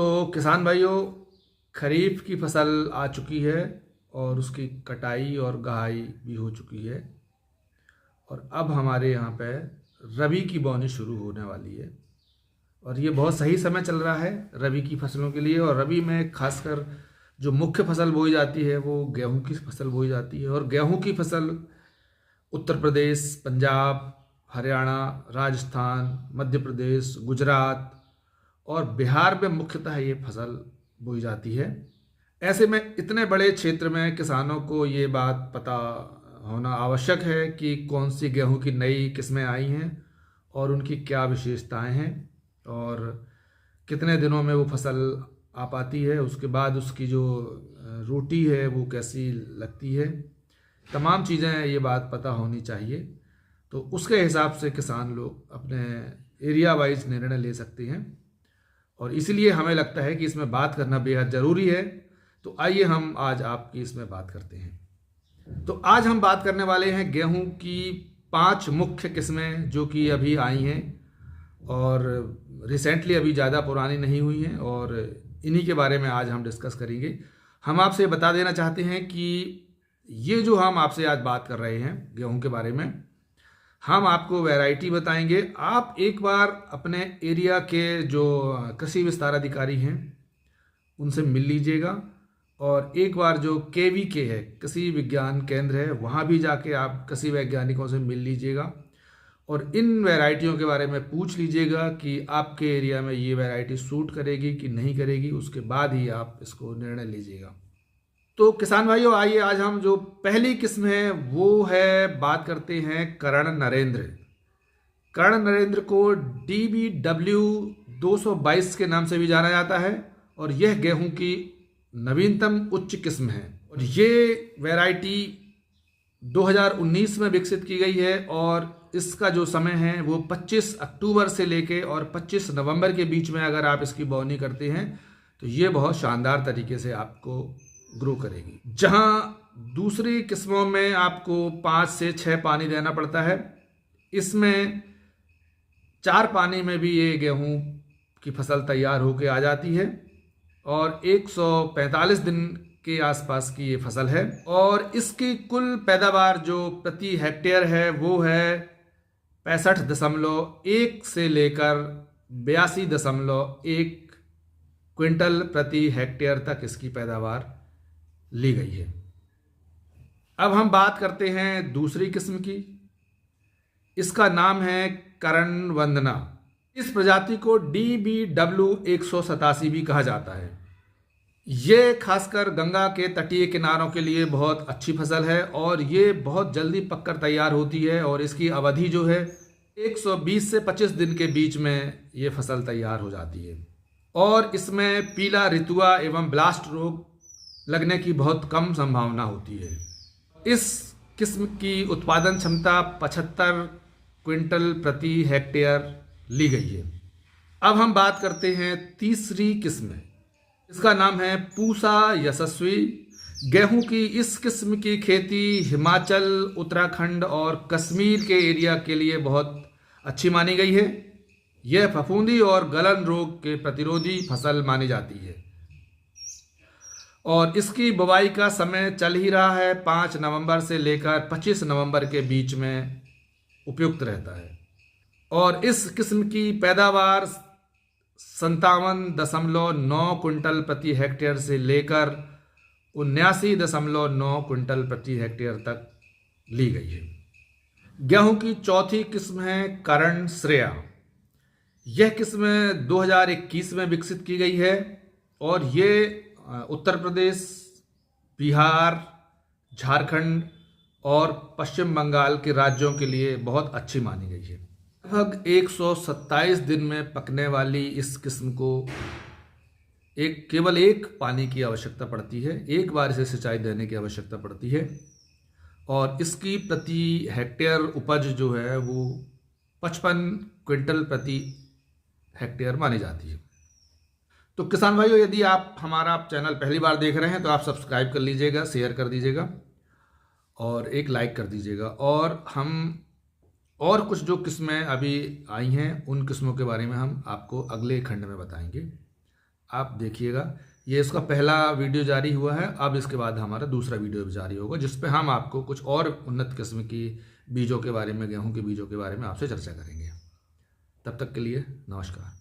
तो किसान भाइयों, खरीफ की फसल आ चुकी है और उसकी कटाई और गहाई भी हो चुकी है और अब हमारे यहाँ पे रबी की बोनी शुरू होने वाली है। और ये बहुत सही समय चल रहा है रबी की फसलों के लिए। और रबी में खासकर जो मुख्य फसल बोई जाती है वो गेहूं की फसल बोई जाती है। और गेहूं की फसल उत्तर प्रदेश, पंजाब, हरियाणा, राजस्थान, मध्य प्रदेश, गुजरात और बिहार में मुख्यतः ये फसल बोई जाती है। ऐसे में इतने बड़े क्षेत्र में किसानों को ये बात पता होना आवश्यक है कि कौन सी गेहूं की नई किस्में आई हैं और उनकी क्या विशेषताएं हैं और कितने दिनों में वो फसल आ पाती है, उसके बाद उसकी जो रोटी है वो कैसी लगती है। तमाम चीज़ें ये बात पता होनी चाहिए, तो उसके हिसाब से किसान लोग अपने एरिया वाइज निर्णय ले सकते हैं और इसीलिए हमें लगता है कि इसमें बात करना बेहद ज़रूरी है। तो आइए हम आज आपकी इसमें बात करते हैं। तो आज हम बात करने वाले हैं गेहूं की 5 मुख्य किस्में जो कि अभी आई हैं और रिसेंटली अभी ज़्यादा पुरानी नहीं हुई हैं, और इन्हीं के बारे में आज हम डिस्कस करेंगे। हम आपसे बता देना चाहते हैं कि ये जो हम आपसे आज बात कर रहे हैं गेहूं के बारे में, हम आपको वैरायटी बताएंगे। आप एक बार अपने एरिया के जो कृषि विस्तार अधिकारी हैं उनसे मिल लीजिएगा और एक बार जो KVK है, कृषि विज्ञान केंद्र है, वहाँ भी जाके आप कृषि वैज्ञानिकों से मिल लीजिएगा और इन वैरायटियों के बारे में पूछ लीजिएगा कि आपके एरिया में ये वैरायटी सूट करेगी कि नहीं करेगी। उसके बाद ही आप इसको निर्णय लीजिएगा। तो किसान भाइयों, आइए आज हम जो पहली किस्म है वो है, बात करते हैं कर्ण नरेंद्र। कर्ण नरेंद्र को DBW 222 के नाम से भी जाना जाता है और यह गेहूं की नवीनतम उच्च किस्म है और ये वैरायटी 2019 में विकसित की गई है और इसका जो समय है वो 25 अक्टूबर से लेके और 25 नवंबर के बीच में अगर आप इसकी बोनी करते हैं तो ये बहुत शानदार तरीके से आपको ग्रो करेगी। जहां दूसरी किस्मों में आपको 5 से 6 पानी देना पड़ता है, इसमें 4 पानी में भी ये गेहूं की फसल तैयार होकर आ जाती है और 145 दिन के आसपास की ये फसल है और इसकी कुल पैदावार जो प्रति हेक्टेयर है वो है 65.1 से लेकर 82.1 क्विंटल प्रति हेक्टेयर तक इसकी पैदावार ली गई है। अब हम बात करते हैं दूसरी किस्म की। इसका नाम है करण वंदना। इस प्रजाति को DBW 187 भी कहा जाता है। ये खासकर गंगा के तटीय किनारों के लिए बहुत अच्छी फसल है और ये बहुत जल्दी पककर तैयार होती है और इसकी अवधि जो है 120 से 25 दिन के बीच में ये फसल तैयार हो जाती है और इसमें पीला ऋतुआ एवं ब्लास्ट रोग लगने की बहुत कम संभावना होती है। इस किस्म की उत्पादन क्षमता 75 क्विंटल प्रति हेक्टेयर ली गई है। अब हम बात करते हैं तीसरी किस्म। इसका नाम है पूसा यशस्वी। गेहूं की इस किस्म की खेती हिमाचल, उत्तराखंड और कश्मीर के एरिया के लिए बहुत अच्छी मानी गई है। यह फफूंदी और गलन रोग के प्रतिरोधी फसल मानी जाती है और इसकी बुवाई का समय चल ही रहा है। 5 नवंबर से लेकर 25 नवंबर के बीच में उपयुक्त रहता है और इस किस्म की पैदावार 57.9 क्विंटल प्रति हेक्टेयर से लेकर 79.9 क्विंटल प्रति हेक्टेयर तक ली गई है। गेहूं की चौथी किस्म है करण श्रेया। यह किस्म 2021 में विकसित की गई है और ये उत्तर प्रदेश, बिहार, झारखंड और पश्चिम बंगाल के राज्यों के लिए बहुत अच्छी मानी गई है। लगभग 127 दिन में पकने वाली इस किस्म को केवल एक पानी की आवश्यकता पड़ती है, एक बार इसे सिंचाई देने की आवश्यकता पड़ती है और इसकी प्रति हेक्टेयर उपज जो है वो 55 क्विंटल प्रति हेक्टेयर मानी जाती है। तो किसान भाइयों, यदि आप हमारा चैनल पहली बार देख रहे हैं तो आप सब्सक्राइब कर लीजिएगा, शेयर कर दीजिएगा और एक लाइक कर दीजिएगा। और हम और कुछ जो किस्में अभी आई हैं उन किस्मों के बारे में हम आपको अगले खंड में बताएंगे। आप देखिएगा। ये इसका पहला वीडियो जारी हुआ है, अब इसके बाद हमारा दूसरा वीडियो जारी होगा जिस पे हम आपको कुछ और उन्नत किस्म की बीजों के बारे में, गेहूं के बीजों के बारे में आपसे चर्चा करेंगे। तब तक के लिए नमस्कार।